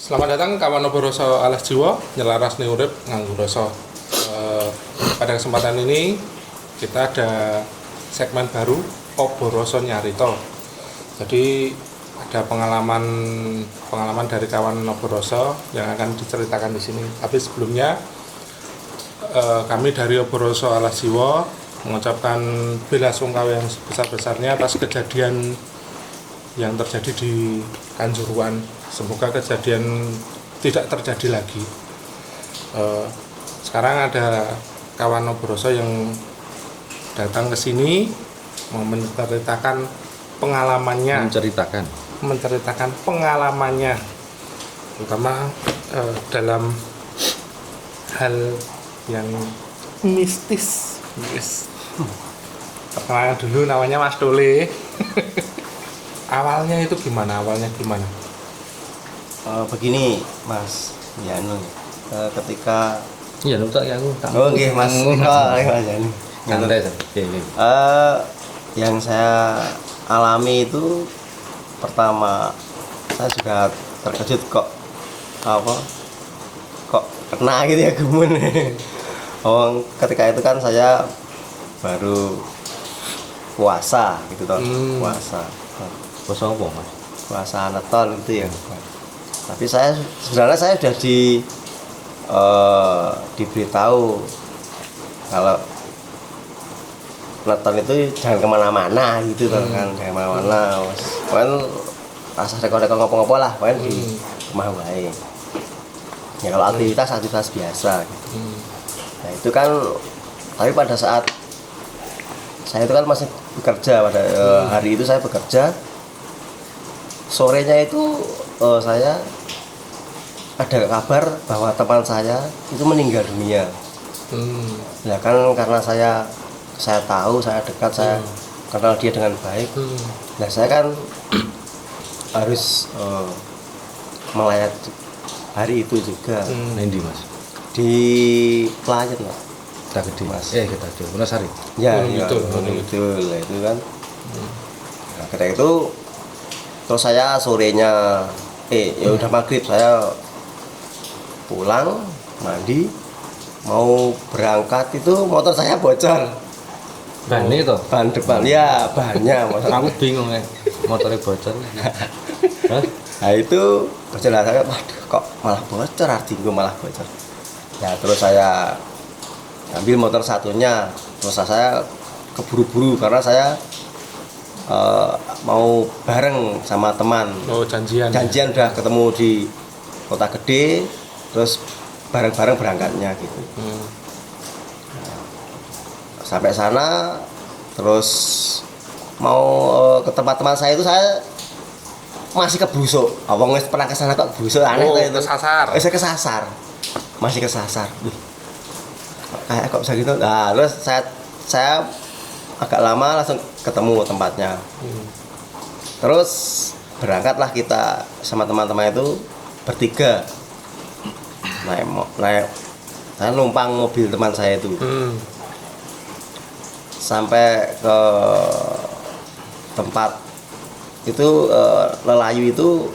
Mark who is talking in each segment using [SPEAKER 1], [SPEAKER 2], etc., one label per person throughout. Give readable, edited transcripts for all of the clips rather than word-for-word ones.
[SPEAKER 1] Selamat datang kawan Oboroso alas jiwa, nyelaras ning urip nganggo rasa. Pada kesempatan ini kita ada segmen baru Oboroso Nyarito. Jadi ada pengalaman dari kawan Oboroso yang akan diceritakan di sini. Tapi sebelumnya kami dari Oboroso alas jiwa mengucapkan bela sungkawa yang sebesar-besarnya atas kejadian yang terjadi di Kanjuruhan. Semoga kejadian tidak terjadi lagi. Sekarang ada kawan Oboroso yang datang ke sini mau menceritakan pengalamannya, menceritakan pengalamannya, terutama dalam hal yang mistis. Perkenalan dulu, namanya Mas Dole. Awalnya gimana?
[SPEAKER 2] Begini Mas Yanu, ketika
[SPEAKER 3] iya lu tak aku tak
[SPEAKER 2] nggih Mas Mas Yanu
[SPEAKER 3] santai
[SPEAKER 2] yang saya alami itu pertama saya juga terkejut kok kena gitu ya gemun. Ketika itu kan saya baru puasa gitu toh. Puasa
[SPEAKER 3] apa Mas?
[SPEAKER 2] Puasa Neton itu ya. Tapi sebenarnya saya sudah diberitahu kalau Neton itu jangan kemana-mana gitu kan, jangan kemana-mana. Kan rasa rekor-rekor ngopo-ngopo lah, kan di rumah wae. Ya kalau aktivitas biasa gitu. Nah itu kan, tapi pada saat saya itu kan masih bekerja pada hari itu saya bekerja. Sorenya itu saya ada kabar bahwa teman saya itu meninggal dunia. Ya kan karena saya tahu, saya dekat, saya kenal dia dengan baik. Nah saya kan harus melayat hari itu juga.
[SPEAKER 3] Nendi Mas?
[SPEAKER 2] Di Pelayan Mas.
[SPEAKER 3] Kita gede Mas. Kita gede. Wonosari.
[SPEAKER 2] Ya,
[SPEAKER 1] betul.
[SPEAKER 2] Itu kan. Nah, ketika itu terus saya sorenya ya udah maghrib saya pulang mandi mau berangkat itu motor saya bocor.
[SPEAKER 3] Ban itu?
[SPEAKER 2] Ban depan ya banyak motor.
[SPEAKER 3] Aku bingung ya motornya bocor.
[SPEAKER 2] Nah itu perjalanan saya, waduh kok malah bocor, artinya malah bocor. Ya terus saya ambil motor satunya, terus saya keburu-buru karena saya mau bareng sama teman.
[SPEAKER 1] Janjian
[SPEAKER 2] Udah ketemu di Kota Gede, terus bareng-bareng berangkatnya gitu. Sampai sana terus mau ke tempat teman saya itu saya masih kebrusuk. Awang wis pernah kesana kok kebrusuk aneh itu.
[SPEAKER 1] Kesasar.
[SPEAKER 2] Saya kesasar. Masih kesasar. Kayak kok bisa gitu. Nah, terus saya agak lama langsung ketemu tempatnya. Terus berangkatlah kita sama teman-teman itu bertiga. Naik saya numpang mobil teman saya itu. Sampai ke tempat itu Lelayu itu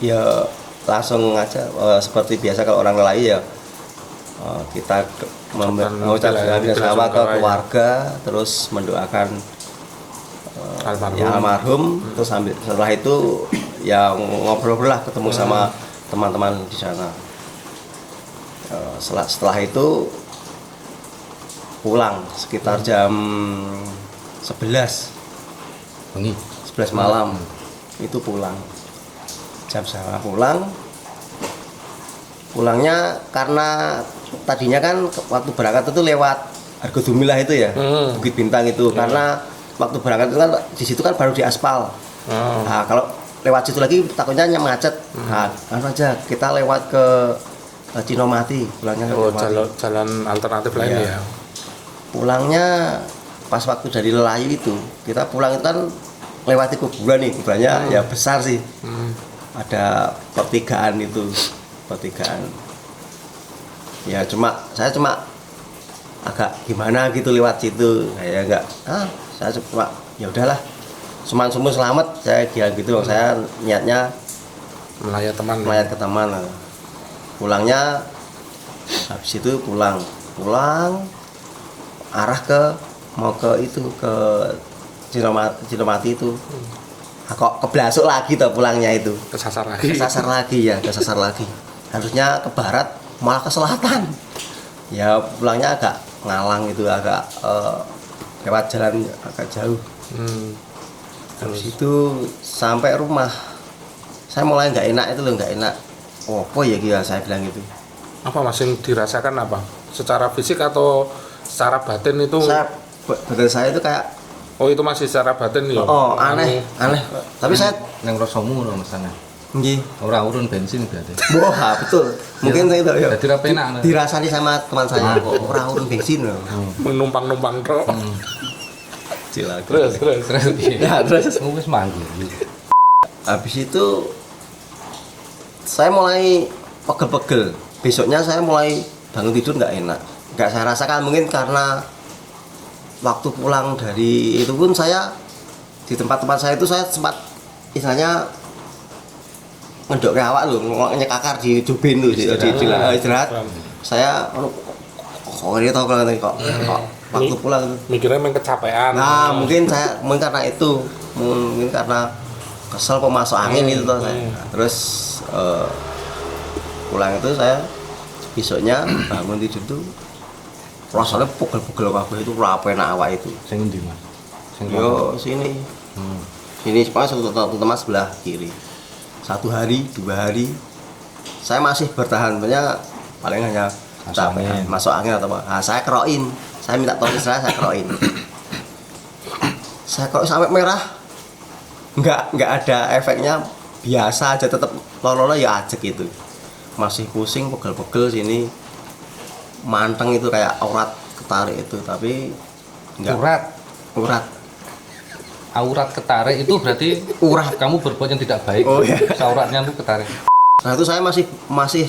[SPEAKER 2] ya langsung aja seperti biasa kalau orang Lelayu ya kita mengucapkan bersama ke keluarga, terus mendoakan almarhum. Terus setelah itu ya ngobrol-ngobrol lah, ketemu sama teman-teman di sana. Setelah itu pulang sekitar jam 11 malam itu pulang. Jam saya pulangnya karena tadinya kan waktu berangkat itu lewat Argodumilah itu ya, Bukit Bintang itu. Karena waktu berangkat itu kan di situ kan baru diaspal. Nah, kalau lewat situ lagi takutnya macet. Nah, aja kita lewat ke Cinomati pulangnya.
[SPEAKER 1] Jalan alternatif lain ya.
[SPEAKER 2] Pulangnya pas waktu dari Lelayu itu kita pulang itu kan lewati kuburan nih, kuburannya ya besar sih. Ada pertigaan ya saya cuma agak gimana gitu lewat situ, saya cuma ya udahlah, selamat saya bilang gitu. Saya niatnya
[SPEAKER 1] melayat teman.
[SPEAKER 2] melayat ke teman. Pulangnya habis itu pulang arah mau ke itu ke Cinomati itu. Kok keblasuk lagi tuh pulangnya itu.
[SPEAKER 1] Kesasar lagi.
[SPEAKER 2] Kesasar lagi. Harusnya ke barat malah ke selatan. Ya pulangnya agak ngalang itu, agak lewat jalan agak jauh. Habis itu sampai rumah saya mulai nggak enak itu loh, nggak enak. Apa ya kira saya bilang gitu.
[SPEAKER 1] Apa Mas yang dirasakan apa? Secara fisik atau secara batin itu?
[SPEAKER 2] Badan saya itu kayak
[SPEAKER 1] itu masih secara batin ya.
[SPEAKER 2] Aneh. Tapi saya
[SPEAKER 3] nang rasamu lho Mas sana.
[SPEAKER 2] nggih.
[SPEAKER 3] Ora urun bensin berarti.
[SPEAKER 2] Wah, betul. Mungkin saya itu ya.
[SPEAKER 3] Dadi ra penak.
[SPEAKER 2] Dirasani sama teman saya kok ora urun bensin loh.
[SPEAKER 1] Menumpang-numpang tok.
[SPEAKER 2] Terus.
[SPEAKER 3] Ya, terus wis manggung.
[SPEAKER 2] Habis itu saya mulai pegel-pegel. Besoknya saya mulai bangun tidur nggak enak. Nggak saya rasakan, mungkin karena waktu pulang dari itu pun saya di tempat-tempat saya itu saya sempat istilahnya ngedok awak loh, nyekakar di jubin tuh di istirahat. Saya kok ini tau kalau kok waktu pulang itu
[SPEAKER 1] mikirnya main kecapean.
[SPEAKER 2] nah mungkin karena itu, mungkin karena kesel pemasok angin itu tuh saya. Terus pulang itu saya besoknya bangun tidur tuh rasanya pegel-pegel kabeh itu ora enak awak itu.
[SPEAKER 3] Sing endi Mas? Sing
[SPEAKER 2] Yo sini. Sini pokoknya satu tempat sebelah kiri. 1 hari, 2 hari saya masih bertahan, banyak paling hanya capek masuk angin atau apa. Nah, saya kerokin, saya minta tolong saya kerokin. Saya kok sampai merah, nggak ada efeknya, biasa aja, tetap lolo ya ajek gitu, masih pusing, pegel-pegel sini, manteng itu kayak aurat ketarik itu, tapi nggak
[SPEAKER 3] aurat ketarik itu berarti kamu berbuat yang tidak baik.
[SPEAKER 2] Oh iya.
[SPEAKER 3] Auratnya tuh ketarik.
[SPEAKER 2] Nah itu saya masih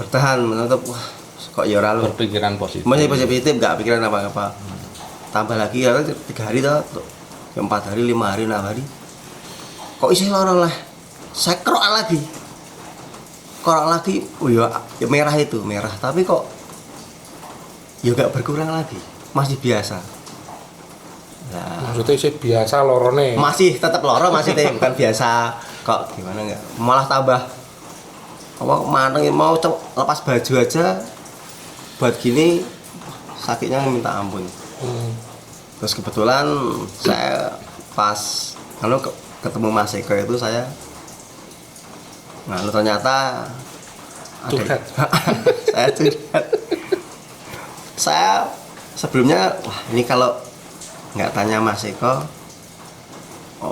[SPEAKER 2] bertahan menutup. Wah kok ya ora lu
[SPEAKER 3] berpikiran positif.
[SPEAKER 2] masih positif, nggak pikiran apa-apa. Tambah lagi ya 3 hari toh, 4 hari, 5 hari, 6 hari kok isi loro lah. Saya kerok lagi. Oh ya merah itu merah, tapi kok ya nggak berkurang lagi, masih biasa. Nah,
[SPEAKER 1] Maksudnya sih biasa lorone.
[SPEAKER 2] masih tetap loro, masih bukan biasa. Kok gimana enggak? Malah tambah apa manteng, mau lepas baju aja buat gini sakitnya minta ampun. Terus kebetulan saya pas ketemu Mas Eko itu saya ternyata
[SPEAKER 1] Curhat.
[SPEAKER 2] saya curhat. Saya sebelumnya wah ini kalau nggak tanya Mas Eko,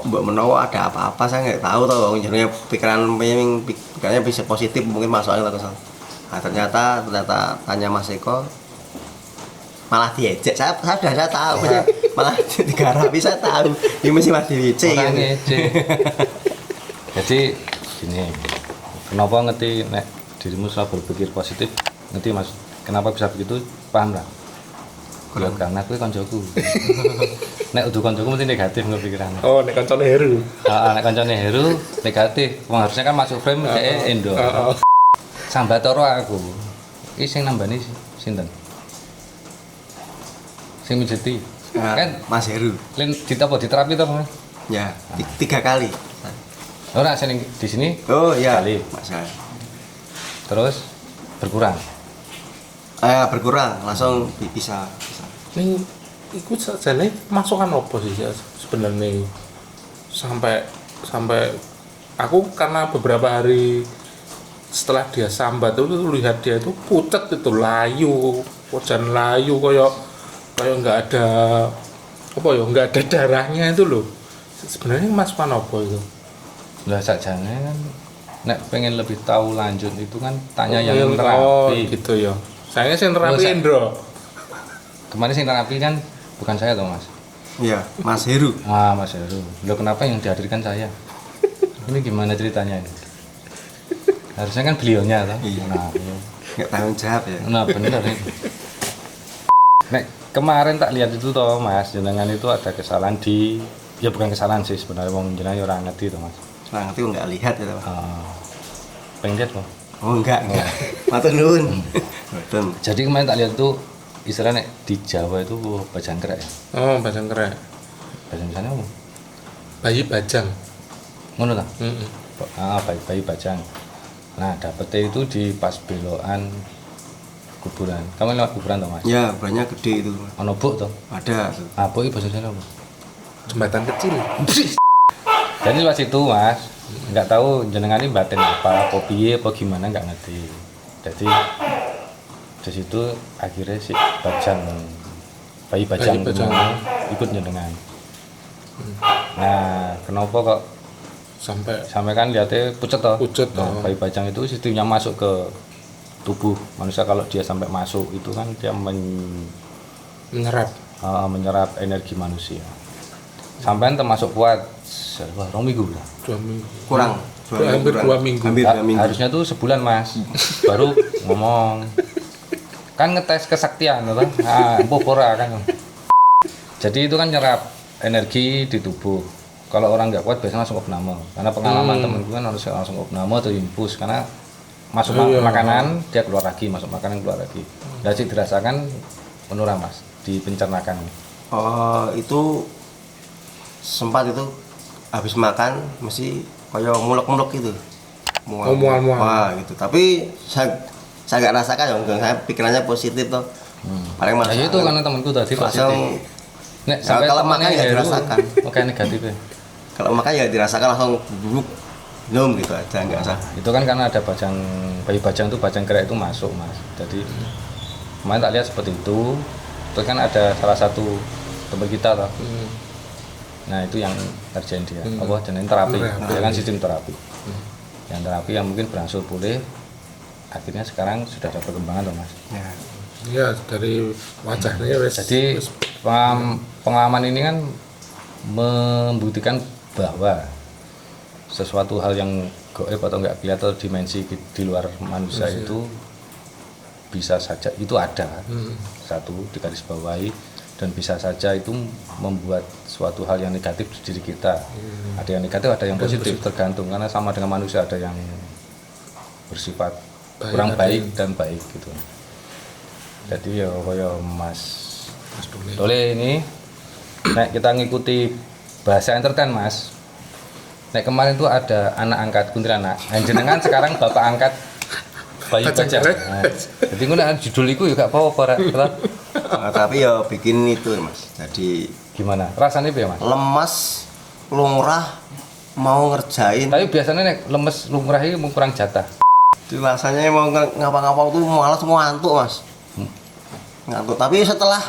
[SPEAKER 2] Mbak Menowo ada apa-apa saya nggak tahu toh. Jadinya pikirannya bisa positif, mungkin masuk angin atau nah, ternyata tanya Mas Eko malah diejek. Saya tahu malah digarap, bisa tahu ini masih diejek
[SPEAKER 3] Orang
[SPEAKER 2] gitu.
[SPEAKER 3] ngejek. Jadi gini, kenapa ngerti nek dirimu selalu berpikir positif, ngerti Mas kenapa bisa begitu, paham lah. Ya karena aku koncoku. Nek udah koncoku mesti negatif nggak pikirannya.
[SPEAKER 1] Oh, nek kancane Heru.
[SPEAKER 3] Nek kancane Heru negatif. Wong harusnya kan masuk frame dhek endo. Sambat toro aku. Iki sing nambani sinten? Sing mijeti. Kan
[SPEAKER 2] Mas Heru
[SPEAKER 3] Lin diterapi to, Mas?
[SPEAKER 2] ya 3 kali.
[SPEAKER 3] Ora sing di sini.
[SPEAKER 2] Oh iya
[SPEAKER 3] Kali.
[SPEAKER 2] Mas.
[SPEAKER 3] Terus berkurang.
[SPEAKER 2] Berkurang langsung bisa.
[SPEAKER 1] Ini ikut sajane masukan apa sih ya, sebenarnya sampai aku karena beberapa hari setelah dia sambat itu lihat dia itu pucat itu, layu kayak nggak ada apa ya, nggak ada darahnya itu loh. Sebenarnya masukan apa itu?
[SPEAKER 3] Lah sakjane kan nek pengen lebih tahu lanjut itu kan tanya yang
[SPEAKER 1] Oh
[SPEAKER 3] terapi.
[SPEAKER 1] gitu ya. Saya sih terapi Indro.
[SPEAKER 3] Kemarin sing terapi kan bukan saya toh, Mas.
[SPEAKER 2] Iya, Mas Heru.
[SPEAKER 3] Mas Heru. Loh kenapa yang dihadirkan saya? Ini gimana ceritanya ini? Harusnya kan beliaunya toh.
[SPEAKER 2] Iya.
[SPEAKER 3] Nah, iya.
[SPEAKER 2] Nggak tanggung jawab ya.
[SPEAKER 3] Nah bener ini. Nek kemarin tak lihat itu toh Mas, jenengan itu ada kesalahan ya bukan kesalahan sih sebenarnya, wong jenengan ora ngerti toh Mas.
[SPEAKER 2] Nah, ngerti kok nggak lihat gitu.
[SPEAKER 3] Pengen lihat, Bang.
[SPEAKER 2] Oh, enggak. Matur nuwun. Betul.
[SPEAKER 3] Jadi kemarin tak lihat tuh istilahnya di Jawa itu bajang kerek ya.
[SPEAKER 1] Oh, bajang kerek.
[SPEAKER 3] Bajang sana apa?
[SPEAKER 1] Bayi bajang.
[SPEAKER 3] Ngono ta?
[SPEAKER 1] Heeh.
[SPEAKER 3] Bayi bajang. Nah, dapetnya itu di pas belokan kuburan. Kamu lewat kuburan toh, Mas?
[SPEAKER 2] Ya, banyak gede itu.
[SPEAKER 3] Ono buk toh?
[SPEAKER 2] Ada tuh.
[SPEAKER 3] Ah, buk itu bahasa sana apa?
[SPEAKER 1] Jembatan kecil.
[SPEAKER 3] Jadi lewat situ, Mas. Nggak tahu jenengan ini batin apa piye apa gimana nggak ngerti. Jadi di situ akhirnya si bayi bajang itu ikut jenengan. Nah, kenapa kok sampai kan lihatnya pucet toh?
[SPEAKER 1] Pucet toh.
[SPEAKER 3] Nah, bayi bajang itu sistemnya masuk ke tubuh manusia. Kalau dia sampai masuk itu kan dia
[SPEAKER 1] Menyerap.
[SPEAKER 3] menyerap energi manusia. Sampai termasuk kuat 2 minggu lah.
[SPEAKER 1] 2 minggu.
[SPEAKER 2] Kurang.
[SPEAKER 1] Hampir 2 minggu.
[SPEAKER 2] Hampir 2 minggu.
[SPEAKER 3] Harusnya tuh sebulan, Mas. Baru ngomong. Kan ngetes kesaktian toh. Ah, empuh ora kan. Jadi itu kan nyerap energi di tubuh. Kalau orang nggak kuat biasanya langsung opname. Karena pengalaman temenku kan harus langsung opname atau infus karena masuk makanan dia keluar lagi, masuk makanan keluar lagi. Jadi dirasakan menurun, Mas, di pencernaan.
[SPEAKER 2] Oh, itu sempat itu habis makan mesti kayak mulek-mulek gitu.
[SPEAKER 1] Mual-mual.
[SPEAKER 2] Wah, gitu. Tapi saya nggak rasakan ya, saya pikirannya positif toh. Paling
[SPEAKER 3] Nah,
[SPEAKER 2] masalah.
[SPEAKER 3] itu karena temanku tadi
[SPEAKER 2] Langsung
[SPEAKER 3] positif. Nek sampai
[SPEAKER 2] kalau
[SPEAKER 3] temannya
[SPEAKER 2] makan ya
[SPEAKER 3] Heru,
[SPEAKER 2] dirasakan.
[SPEAKER 3] Oke negatif ya.
[SPEAKER 2] Kalau makan ya dirasakan langsung bubuk minum gitu aja nggak usah.
[SPEAKER 3] Itu kan karena ada bayi bajang itu bajang kerek itu masuk, Mas. Jadi kemarin tak lihat seperti itu. Terus kan ada salah satu teman kita toh. Nah, itu yang terjadi dia. Apa jenis terapi. Dia kan sistem terapi. Yang terapi yang mungkin berangsur pulih. Akhirnya sekarang sudah ada perkembangan toh, Mas.
[SPEAKER 1] Ya, dari wajahnya wes.
[SPEAKER 3] Jadi pengalaman ini kan membuktikan bahwa sesuatu hal yang gaib atau nggak kelihatan atau dimensi di luar manusia itu bisa saja itu ada. Satu digarisbawahi dan bisa saja itu membuat suatu hal yang negatif di diri kita. Ada yang negatif, ada yang positif, tergantung karena sama dengan manusia ada yang bersifat kurang baik dan baik gitu. Jadi ya kaya Mas Dole ini nek kita ngikuti bahasa entertain, Mas. Nek kemarin tuh ada anak angkat kuntilanak. Jenengan sekarang bapak angkat bayi bajang. Nah, jadi ngono judul iku ya gak apa-apa ora.
[SPEAKER 2] Tapi ya bikin itu, Mas. Jadi
[SPEAKER 3] Gimana? Rasanya piye, Mas?
[SPEAKER 2] lemas, lumrah, mau ngerjain.
[SPEAKER 3] Tapi biasanya nek lemes lumrah iki mung kurang jatah.
[SPEAKER 2] Itu rasanya mau ngapa-ngapa tuh malas mau ngantuk, Mas. Ngantuk. Tapi setelah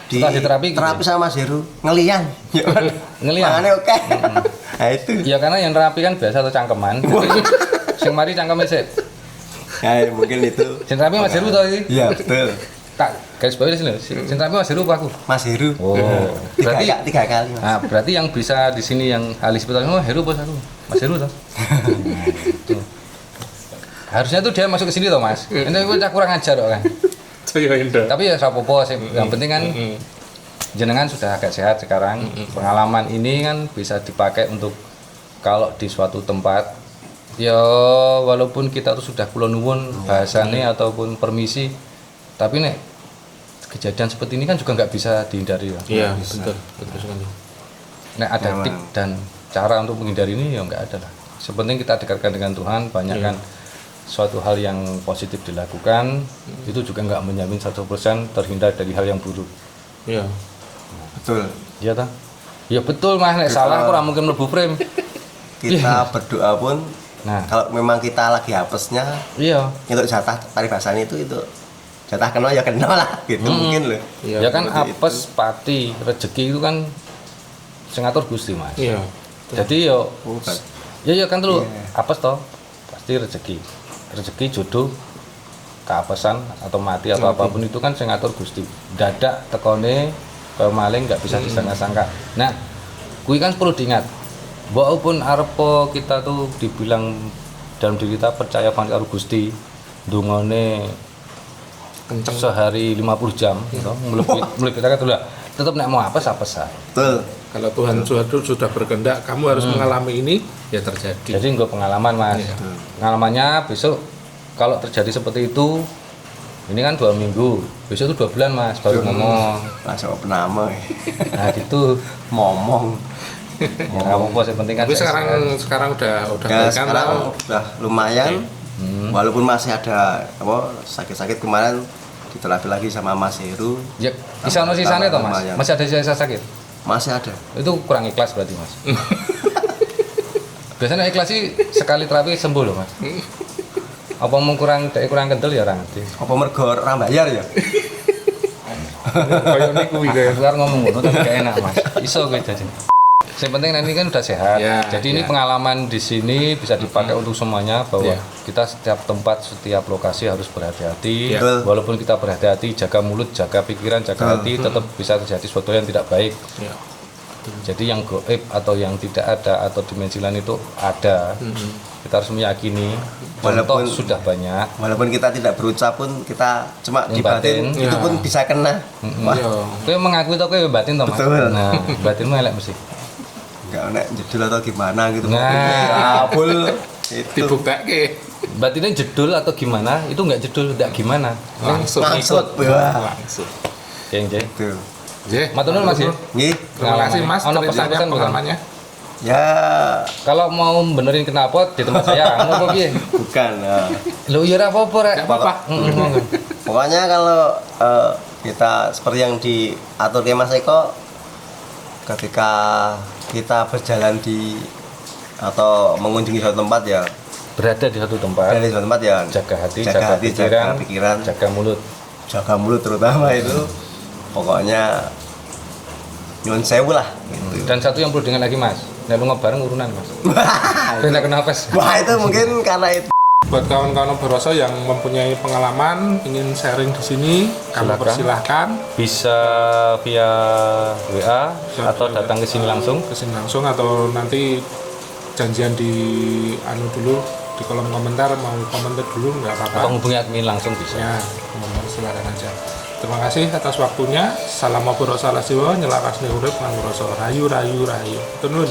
[SPEAKER 3] diterapi gitu
[SPEAKER 2] terapi
[SPEAKER 3] ya?
[SPEAKER 2] sama Mas Heru ngelian.
[SPEAKER 3] Ngelian?
[SPEAKER 2] Mangannya oke. Nah itu.
[SPEAKER 3] Ya karena yang terapi kan biasa atau cangkeman. Jadi sing mari cangkeme sik.
[SPEAKER 2] Ya mungkin itu.
[SPEAKER 3] Sing terapi Mas Heru to iki?
[SPEAKER 2] Iya, betul.
[SPEAKER 3] Tak garis bawahi sini. Sing terapi Mas Heru apa aku?
[SPEAKER 2] Mas Heru.
[SPEAKER 3] Oh. Berarti
[SPEAKER 2] tiga kali, Mas.
[SPEAKER 3] nah, berarti yang bisa di sini yang ahli spesialis oh Heru bos aku. Mas Heru toh. Tuh. Harusnya tuh dia masuk ke sini toh, Mas. Ini gue kurang ajar kok kan.
[SPEAKER 1] Saya Indra.
[SPEAKER 3] Tapi ya sapopo sih. Yang penting kan jenengan sudah agak sehat sekarang. Pengalaman ini kan bisa dipakai untuk kalau di suatu tempat ya walaupun kita tuh sudah kula nuwun bahasane ataupun permisi, tapi nek kejadian seperti ini kan juga nggak bisa dihindari ya.
[SPEAKER 1] Iya, betul sekali.
[SPEAKER 3] Nek ada
[SPEAKER 2] Memang.
[SPEAKER 3] trik dan cara untuk menghindari ini ya nggak ada lah. Sepenting kita dekatkan dengan Tuhan, banyak kan suatu hal yang positif dilakukan, itu juga nggak menjamin 100% terhindar dari hal yang buruk.
[SPEAKER 1] Iya.
[SPEAKER 2] Betul.
[SPEAKER 3] Iya tak? Ya betul, Mas. Nek salah aku ora mungkin mlebu frame.
[SPEAKER 2] Kita berdoa pun
[SPEAKER 3] Nah,
[SPEAKER 2] kalau memang kita lagi hapesnya
[SPEAKER 3] iya.
[SPEAKER 2] untuk jatah paribasan itu jatah kena ya kena lah gitu mungkin loh.
[SPEAKER 3] Ya kan
[SPEAKER 2] seperti
[SPEAKER 3] apes, pati, rezeki itu kan sing ngatur Gusti, Mas.
[SPEAKER 1] Iya.
[SPEAKER 3] Jadi yo
[SPEAKER 2] Bukan.
[SPEAKER 3] ya kan dulu
[SPEAKER 2] Iya.
[SPEAKER 3] apes toh pasti rezeki. Rezeki jodoh keapesan atau mati atau apapun itu kan sing ngatur Gusti. Dadak tekone ke maling nggak bisa disangka-sangka. Nah, kuwi kan perlu diingat. Walaupun arepa kita tuh dibilang dalam diri kita percaya banget karo Gusti, dungane sehari 50 jam gitu, melebihi kita kan tetap nek mau apes apes ae.
[SPEAKER 2] Betul.
[SPEAKER 1] Kalau Tuhan sudah berkehendak, kamu harus mengalami ini, ya terjadi.
[SPEAKER 3] Jadi nggak pengalaman mas.
[SPEAKER 1] Iya.
[SPEAKER 3] Pengalamannya besok kalau terjadi seperti itu, ini kan 2 minggu, besok itu 2 bulan mas baru ngomong.
[SPEAKER 2] Langsung apa nama ya.
[SPEAKER 3] Nah gitu.
[SPEAKER 2] Ngomong.
[SPEAKER 3] Ya nggak apa-apa, yang penting kan
[SPEAKER 1] Tapi
[SPEAKER 3] sehat.
[SPEAKER 1] sekarang udah
[SPEAKER 2] Ya
[SPEAKER 1] baik kan?
[SPEAKER 2] sekarang
[SPEAKER 1] Tahu?
[SPEAKER 2] udah lumayan. Walaupun masih ada apa sakit-sakit kemarin diterapi lagi sama Mas Heru.
[SPEAKER 3] Ya, bisa no sisanya toh mas?
[SPEAKER 2] Lumayan.
[SPEAKER 3] Masih ada sisa sakit?
[SPEAKER 2] Masih ada.
[SPEAKER 3] Itu kurang ikhlas berarti mas. Biasanya ikhlas sih sekali terapi sembuh loh mas. Apa mau kurang kendel ya orang ngerti.
[SPEAKER 2] Apa mergo ora bayar ya?
[SPEAKER 1] Kayak niku iki kayak.
[SPEAKER 3] Keluar ngomong ngono tapi gak enak mas. Iso gue jadi. Yang penting nanti kan udah sehat.
[SPEAKER 1] Ya,
[SPEAKER 3] Jadi ini
[SPEAKER 1] ya.
[SPEAKER 3] pengalaman di sini bisa dipakai untuk semuanya bahwa
[SPEAKER 1] Ya.
[SPEAKER 3] kita setiap tempat, setiap lokasi harus berhati-hati.
[SPEAKER 1] Ya.
[SPEAKER 2] Betul.
[SPEAKER 3] Walaupun kita berhati-hati, jaga mulut, jaga pikiran, jaga hati, tetap bisa terjadi sesuatu yang tidak baik.
[SPEAKER 1] Ya.
[SPEAKER 3] Jadi yang goib atau yang tidak ada atau dimensi lain itu ada. Kita harus meyakini. Contoh
[SPEAKER 2] Walaupun-
[SPEAKER 3] sudah banyak.
[SPEAKER 2] Walaupun kita tidak berucap pun kita cuma
[SPEAKER 3] Yang
[SPEAKER 2] di batin
[SPEAKER 3] batin.
[SPEAKER 2] itu
[SPEAKER 1] Ya.
[SPEAKER 2] pun bisa kena. Wah,
[SPEAKER 1] Iya.
[SPEAKER 3] Kowe mengakui atau kowe batin toh, Mas?
[SPEAKER 2] Betul.
[SPEAKER 3] Nah, batinmu elek mesti.
[SPEAKER 2] enggak nek jedul atau gimana gitu.
[SPEAKER 3] Nah.
[SPEAKER 2] Abul itu.
[SPEAKER 1] Dibuktekke.
[SPEAKER 3] Batinnya jedul atau gimana? Itu enggak jedul, enggak gimana.
[SPEAKER 1] Langsung
[SPEAKER 2] Maksud,
[SPEAKER 1] ikut.
[SPEAKER 2] wah.
[SPEAKER 1] Langsung.
[SPEAKER 3] Oke, Jay.
[SPEAKER 2] Itu.
[SPEAKER 1] Nggih.
[SPEAKER 3] Matur nuwun Mas ya.
[SPEAKER 2] Nggih.
[SPEAKER 1] Terima kasih Mas
[SPEAKER 3] Ono
[SPEAKER 1] ceritanya,
[SPEAKER 3] pesan-pesan bukan?
[SPEAKER 1] pengalamannya.
[SPEAKER 2] Ya
[SPEAKER 3] Kalau mau benerin knalpot di tempat saya, ngono piye?
[SPEAKER 2] bukan.
[SPEAKER 3] Lho ya ora apa-apa rek.
[SPEAKER 1] Enggak apa-apa.
[SPEAKER 3] Monggo.
[SPEAKER 2] Pokoknya kalau kita seperti yang diatur ke Mas Eko, ketika kita berjalan di atau mengunjungi suatu tempat ya,
[SPEAKER 3] Berada di satu tempat,
[SPEAKER 2] dari suatu tempat ya
[SPEAKER 3] jaga hati,
[SPEAKER 2] jaga hati,
[SPEAKER 3] pikiran,
[SPEAKER 2] jaga pikiran,
[SPEAKER 3] jaga mulut.
[SPEAKER 2] jaga mulut terutama itu. Pokoknya nyuwun sewu lah gitu.
[SPEAKER 3] Dan satu yang perlu dengan lagi Mas, nek lu bareng urunan Mas. Kena kenapes.
[SPEAKER 2] Wah itu mungkin karena itu.
[SPEAKER 1] Buat kawan-kawan Boroso yang mempunyai pengalaman ingin sharing di sini, kami
[SPEAKER 3] Silakan.
[SPEAKER 1] persilahkan
[SPEAKER 3] Bisa via WA atau
[SPEAKER 1] via
[SPEAKER 3] datang ke sini langsung.
[SPEAKER 1] ke sini langsung atau nanti janjian di anu dulu di kolom komentar, mau komentar dulu nggak
[SPEAKER 3] Atau
[SPEAKER 1] apa-apa.
[SPEAKER 3] hubungi admin langsung bisa.
[SPEAKER 1] Ya, komentar silakan aja. Terima kasih atas waktunya. Salam Boroso Alas Jiwa, nyelakas urip nganggo rasa rayu. Tenun.